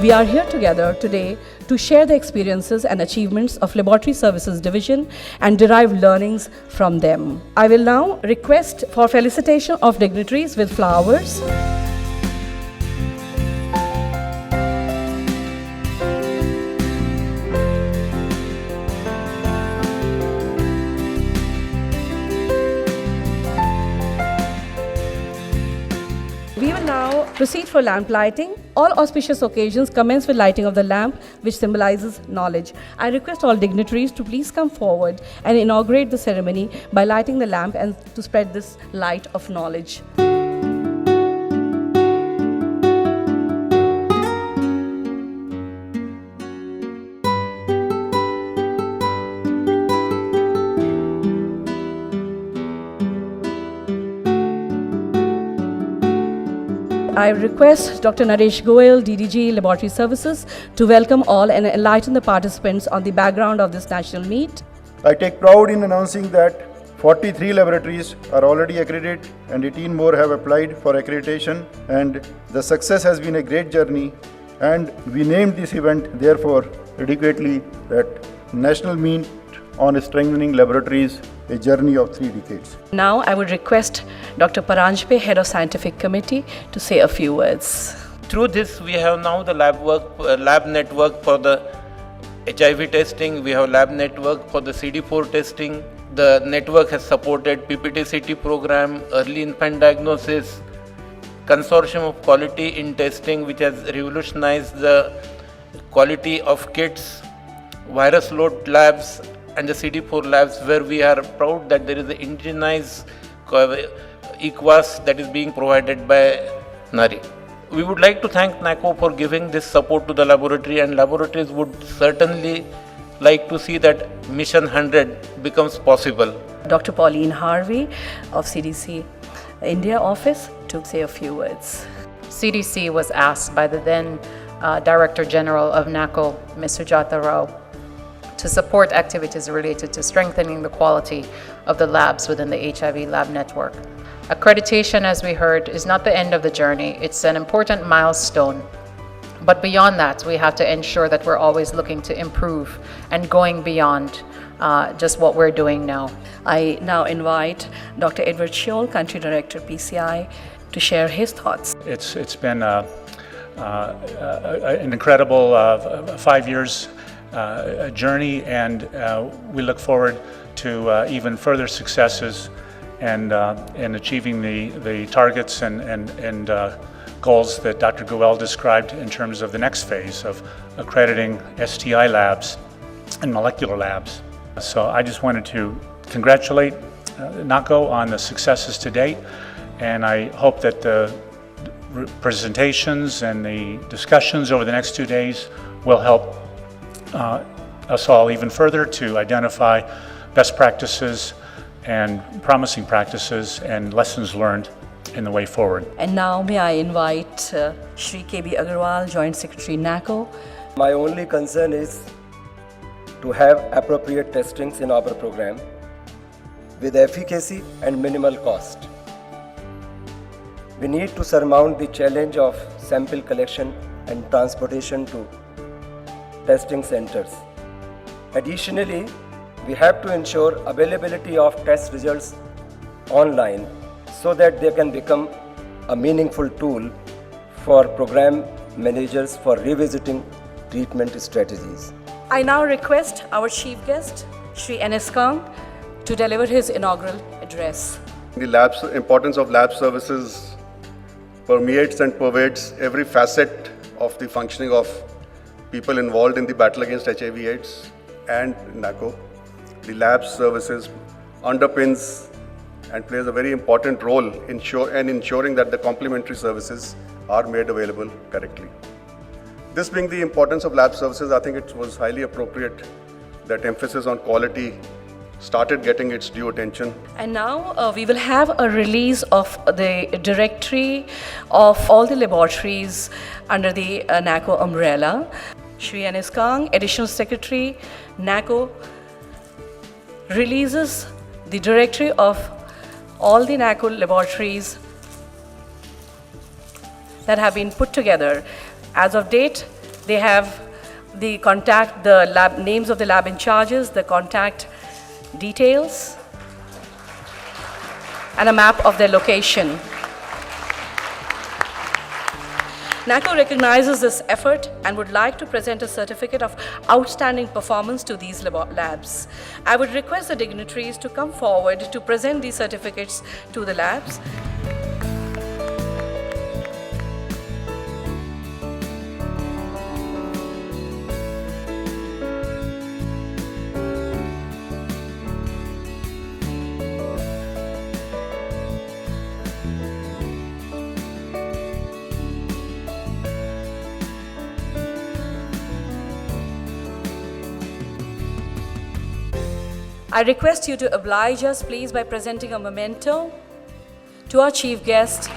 We are here together today to share the experiences and achievements of Laboratory Services Division and derive learnings from them. I will now request for felicitation of dignitaries with flowers. We will now proceed for lamp lighting. All auspicious occasions commence with lighting of the lamp, which symbolizes knowledge. I request all dignitaries to please come forward and inaugurate the ceremony by lighting the lamp and to spread this light of knowledge. I request Dr. Naresh Goyal, DDG, Laboratory Services, to welcome all and enlighten the participants on the background of this national meet. I take pride in announcing that 43 laboratories are already accredited and 18 more have applied for accreditation, and the success has been a great journey, and we named this event therefore adequately that National Meet on Strengthening Laboratories, a journey of 3 decades. Now I would request Dr. Paranjpe, Head of Scientific Committee, to say a few words. Through this, we have now the lab network for the HIV testing. We have lab network for the CD4 testing. The network has supported PPT-CT program, early infant diagnosis, consortium of quality in testing, which has revolutionized the quality of kits, virus load labs, and the CD4 labs, where we are proud that there is an indigenized EQUAS that is being provided by NARI. We would like to thank NACO for giving this support to the laboratory, and laboratories would certainly like to see that Mission 100 becomes possible. Dr. Pauline Harvey of CDC India office to say a few words. CDC was asked by the then Director General of NACO, Ms. Sujata Rao, to support activities related to strengthening the quality of the labs within the HIV lab network. Accreditation, as we heard, is not the end of the journey. It's an important milestone. But beyond that, we have to ensure that we're always looking to improve and going beyond just what we're doing now. I now invite Dr. Edward Sheol, Country Director, PCI, to share his thoughts. It's been an incredible 5 years journey, and we look forward to even further successes and in achieving the targets and goals that Dr. Goel described in terms of the next phase of accrediting STI labs and molecular labs. So I just wanted to congratulate NACO on the successes to date, and I hope that the presentations and the discussions over the next 2 days will help us all even further to identify best practices and promising practices and lessons learned in the way forward. And now may I invite Shri KB Agarwal, Joint Secretary, NACO. My only concern is to have appropriate testings in our program with efficacy and minimal cost. We need to surmount the challenge of sample collection and transportation to testing centers. Additionally, we have to ensure availability of test results online so that they can become a meaningful tool for program managers for revisiting treatment strategies. I now request our chief guest, Shri N.S. Kang, to deliver his inaugural address. The importance of lab services permeates and pervades every facet of the functioning of people involved in the battle against HIV/AIDS and NACO. The lab services underpins and plays a very important role in ensuring that the complementary services are made available correctly. This being the importance of lab services, I think it was highly appropriate that emphasis on quality started getting its due attention. And now we will have a release of the directory of all the laboratories under the NACO umbrella. Shri N.S. Kang, Additional Secretary, NACO, releases the directory of all the NACO laboratories that have been put together. As of date, They have the lab names of the lab in charges, the contact details, and a map of their location. NACO recognizes this effort and would like to present a certificate of outstanding performance to these labs. I would request the dignitaries to come forward to present these certificates to the labs. I request you to oblige us, please, by presenting a memento to our chief guest.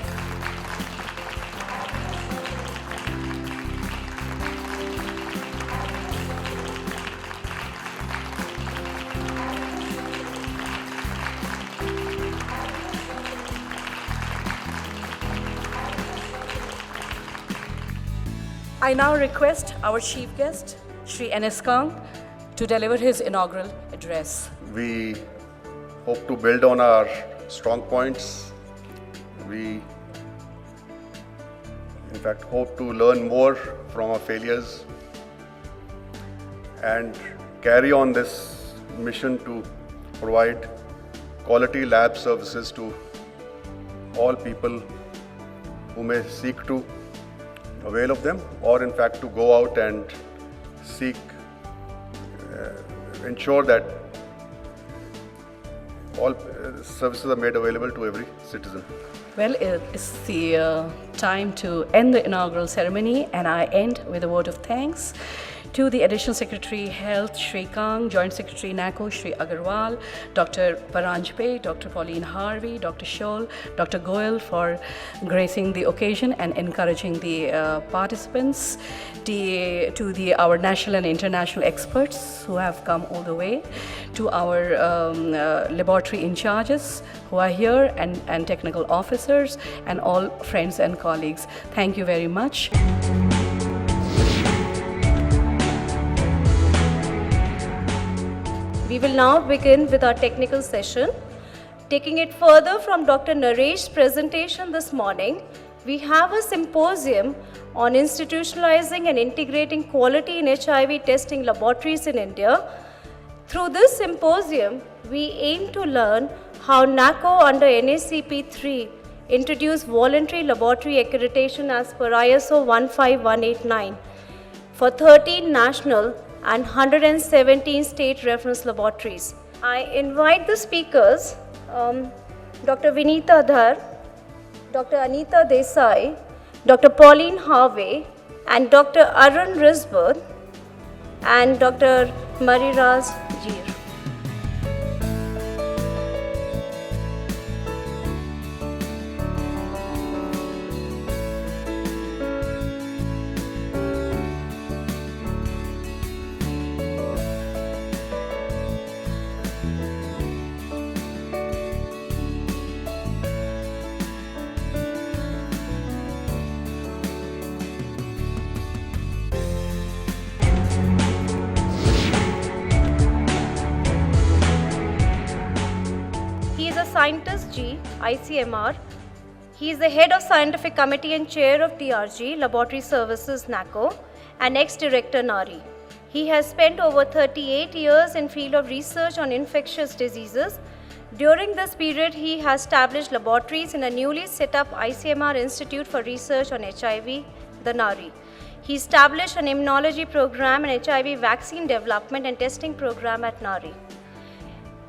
I now request our chief guest, Shri N.S. Kang, to deliver his inaugural address. We hope to build on our strong points. We, in fact, hope to learn more from our failures and carry on this mission to provide quality lab services to all people who may seek to avail of them, or in fact to go out and seek, ensure that all services are made available to every citizen. Well, it's the time to end the inaugural ceremony, and I end with a word of thanks to the Additional Secretary Health, Shri Kang, Joint Secretary NACO, Shri Agarwal, Dr. Paranjpe, Dr. Pauline Harvey, Dr. Scholl, Dr. Goyal for gracing the occasion and encouraging the participants, to our national and international experts who have come all the way, to our laboratory in charges who are here, and technical officers, and all friends and colleagues. Thank you very much. We will now begin with our technical session. Taking it further from Dr. Naresh's presentation this morning, we have a symposium on institutionalizing and integrating quality in HIV testing laboratories in India. Through this symposium, we aim to learn how NACO under NACP 3 introduced voluntary laboratory accreditation as per ISO 15189 for 13 national and 117 state reference laboratories. I invite the speakers, Dr. Vinita Dhar, Dr. Anita Desai, Dr. Pauline Harvey, and Dr. Arun Risberg, and Dr. Mariraz Jeer. Scientist G, ICMR. He is the head of scientific committee and chair of DRG, Laboratory Services NACO, and ex-director NARI. He has spent over 38 years in field of research on infectious diseases. During this period, he has established laboratories in a newly set up ICMR Institute for Research on HIV, the NARI. He established an immunology program and HIV vaccine development and testing program at NARI.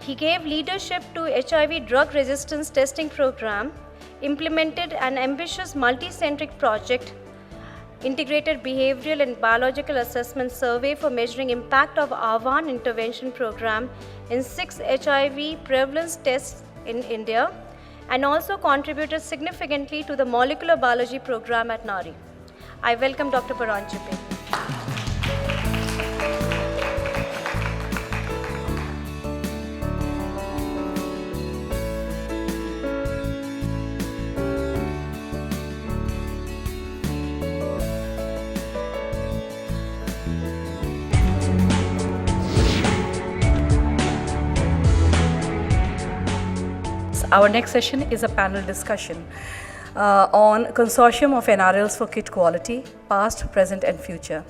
He gave leadership to HIV drug resistance testing program, implemented an ambitious multi-centric project, integrated behavioral and biological assessment survey for measuring impact of Ahvan intervention program in 6 HIV prevalence tests in India, and also contributed significantly to the molecular biology program at NARI. I welcome Dr. Paranjpe. our next session is a panel discussion on consortium of NRLs for kit quality, past, present and future.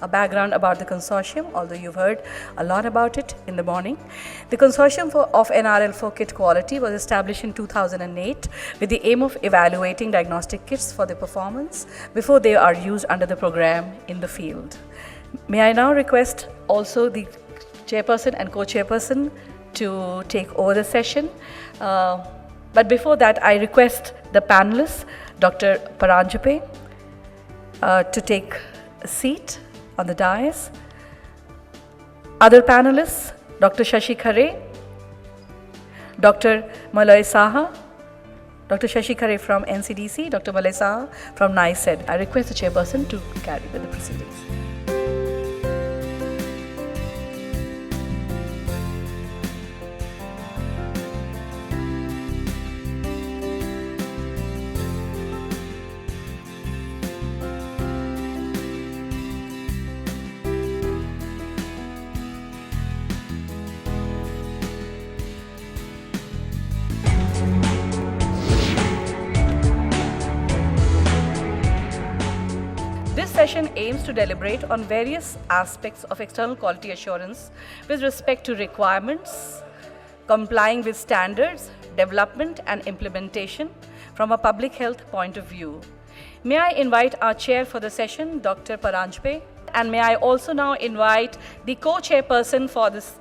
A background about the consortium, although you've heard a lot about it in the morning. The consortium of NRL for kit quality was established in 2008 with the aim of evaluating diagnostic kits for their performance before they are used under the program in the field. May I now request also the chairperson and co-chairperson to take over the session. But before that, I request the panelists, Dr. Paranjape, to take a seat on the dais. Other panelists, Dr. Shashi Khare, Dr. Malay Saha, Dr. Shashi Khare from NCDC, Dr. Malay Saha from NICED. I request the chairperson to carry with the proceedings. This session aims to deliberate on various aspects of external quality assurance with respect to requirements, complying with standards, development and implementation from a public health point of view. May I invite our chair for the session, Dr. Paranjape, and may I also now invite the co-chairperson for this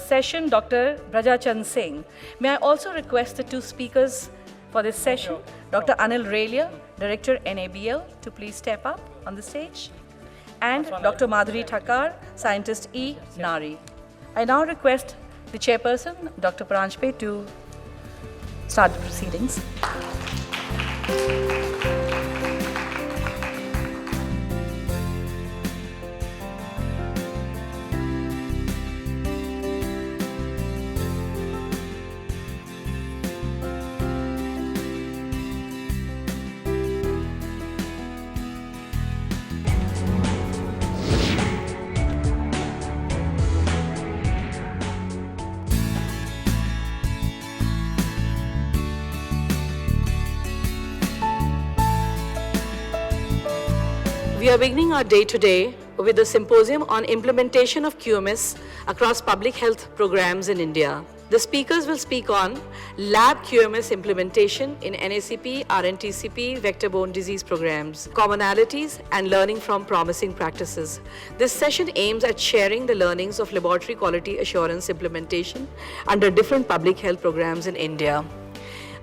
session, Dr. Brajachand Singh. May I also request the two speakers for this session, Dr. Anil Relia, Director NABL, to please step up on the stage, and Dr. Madhuri Thakar, Scientist E. Nari. I now request the chairperson, Dr. Paranjape, to start the proceedings. We are beginning our day today with a symposium on implementation of QMS across public health programs in India. The speakers will speak on lab QMS implementation in NACP, RNTCP, vector-borne disease programs, commonalities and learning from promising practices. This session aims at sharing the learnings of laboratory quality assurance implementation under different public health programs in India.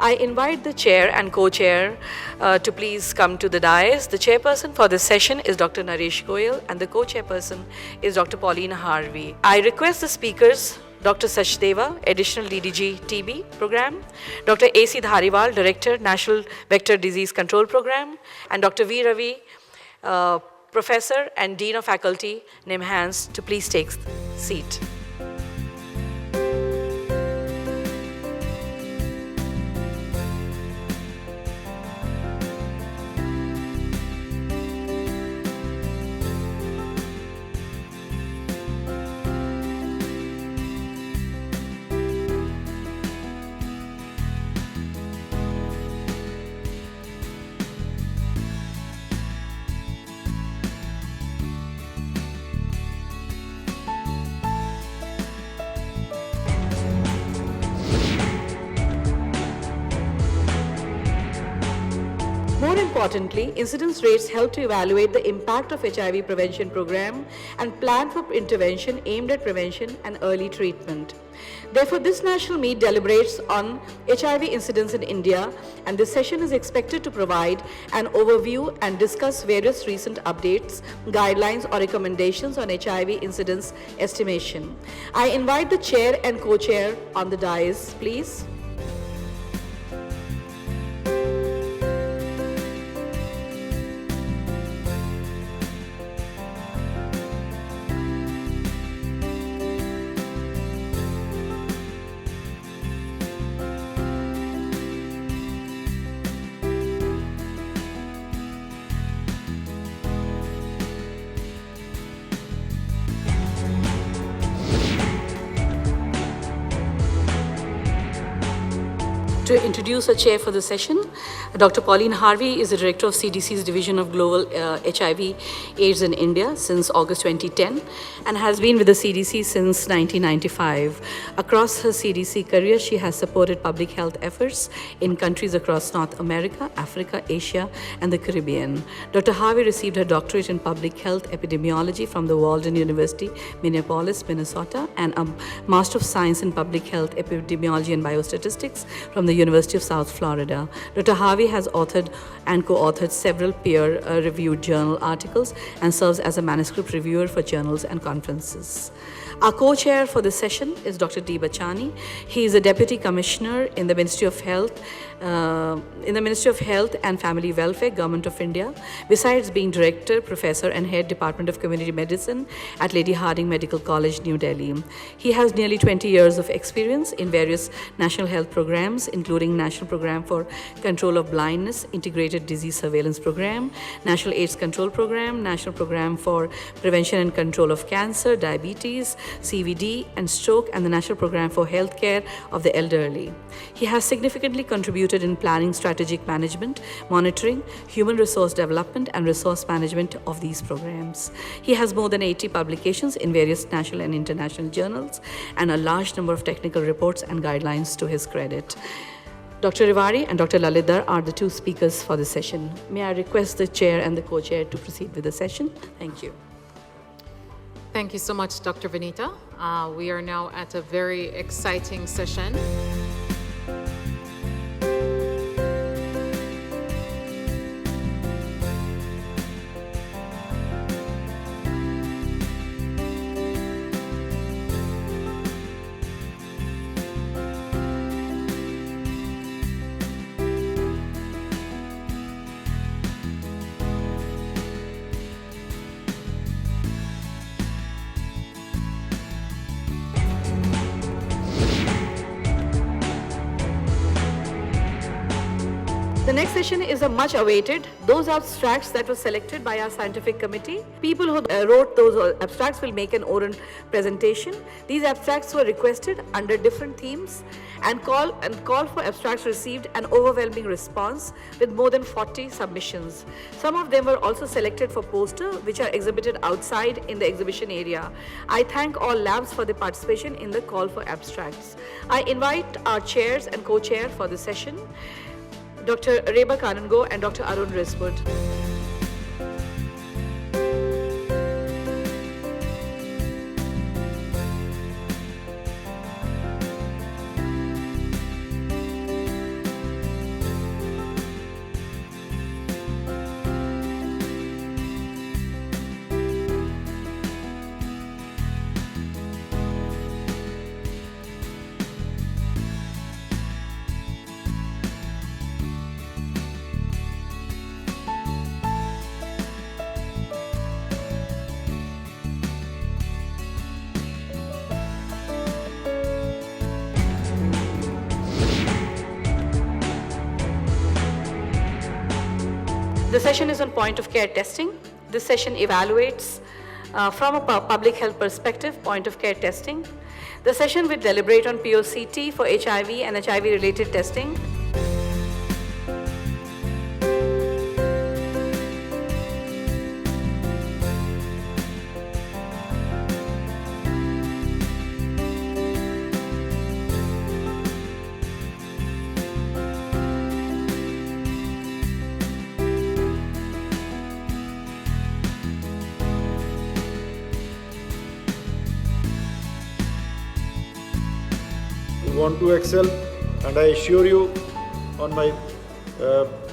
I invite the chair and co-chair to please come to the dais. The chairperson for this session is Dr. Naresh Goyal and the co-chairperson is Dr. Pauline Harvey. I request the speakers, Dr. Sachdeva, Additional DDG TB Program, Dr. A.C. Dhariwal, Director, National Vector Disease Control Program, and Dr. V. Ravi, Professor and Dean of Faculty, NIMHANS, to please take seat. More importantly, incidence rates help to evaluate the impact of HIV prevention program and plan for intervention aimed at prevention and early treatment. Therefore, this national meet deliberates on HIV incidence in India, and this session is expected to provide an overview and discuss various recent updates, guidelines or recommendations on HIV incidence estimation. I invite the chair and co-chair on the dais, please. to introduce a chair for the session. Dr. Pauline Harvey is the director of CDC's Division of Global HIV AIDS in India since August 2010 and has been with the CDC since 1995. Across her CDC career, she has supported public health efforts in countries across North America, Africa, Asia, and the Caribbean. Dr. Harvey received her doctorate in public health epidemiology from the Walden University, Minneapolis, Minnesota, and a Master of Science in Public Health Epidemiology and Biostatistics from the University of South Florida. Dr. Harvey has authored and co-authored several peer-reviewed journal articles and serves as a manuscript reviewer for journals and conferences. Our co-chair for this session is Dr. D. Bachani. He is a Deputy Commissioner in the Ministry of Health and Family Welfare, Government of India, besides being Director, Professor and Head Department of Community Medicine at Lady Hardinge Medical College, New Delhi. He has nearly 20 years of experience in various national health programs, including National Program for Control of Blindness, Integrated Disease Surveillance Program, National AIDS Control Program, National Program for Prevention and Control of Cancer, Diabetes, CVD and Stroke, and the National Program for Healthcare of the Elderly. He has significantly contributed in planning, strategic management, monitoring, human resource development, and resource management of these programs. He has more than 80 publications in various national and international journals and a large number of technical reports and guidelines to his credit. Dr. Rivari and Dr. Lalitdar are the two speakers for the session. May I request the chair and the co-chair to proceed with the session? Thank you. Thank you so much, Dr. Vinita. We are now at a very exciting session. The next session is a much awaited. Those abstracts that were selected by our scientific committee, people who wrote those abstracts will make an oral presentation. These abstracts were requested under different themes and call for abstracts received an overwhelming response with more than 40 submissions. Some of them were also selected for poster, which are exhibited outside in the exhibition area. I thank all labs for their participation in the call for abstracts. I invite our chairs and co-chair for the session, Dr. Reba Kanango and Dr. Arun Riswood. The session is on point of care testing. This session evaluates from a public health perspective, point of care testing. The session will deliberate on POCT for HIV and HIV related testing. Want to excel, and I assure you on my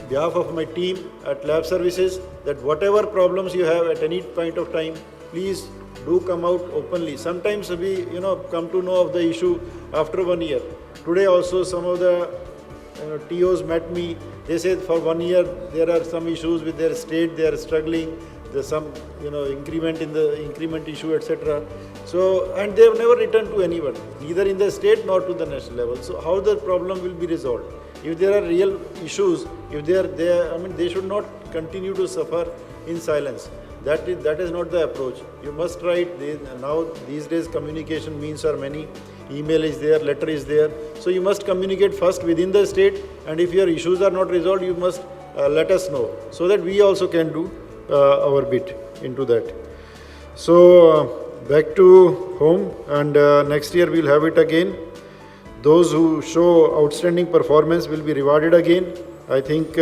behalf of my team at Lab Services that whatever problems you have at any point of time, please do come out openly. Sometimes we come to know of the issue after 1 year. Today also some of the TOs met me. They said for 1 year there are some issues with their state, they are struggling. There's some increment in the increment issue, etc. So, and they have never returned to anyone, neither in the state nor to the national level. So how the problem will be resolved? If there are real issues, if they are there, I mean, they should not continue to suffer in silence. That is not the approach. You must write. Now these days communication means are many. Email is there, letter is there. So you must communicate first within the state, and if your issues are not resolved, you must let us know, so that we also can do our bit into that. So back to home, and next year we'll have it again. Those who show outstanding performance will be rewarded again. I think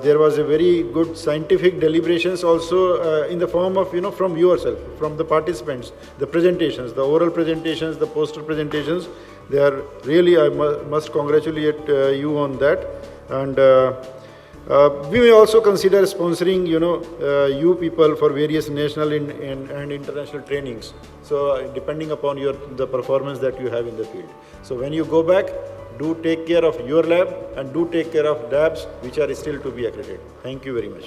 there was a very good scientific deliberations also in the form of, from yourself, from the participants, the presentations, the oral presentations, the poster presentations. They are really, I must congratulate you on that. And we may also consider sponsoring, you people for various national and international trainings. So depending upon the performance that you have in the field. So when you go back, do take care of your lab and do take care of labs which are still to be accredited. Thank you very much.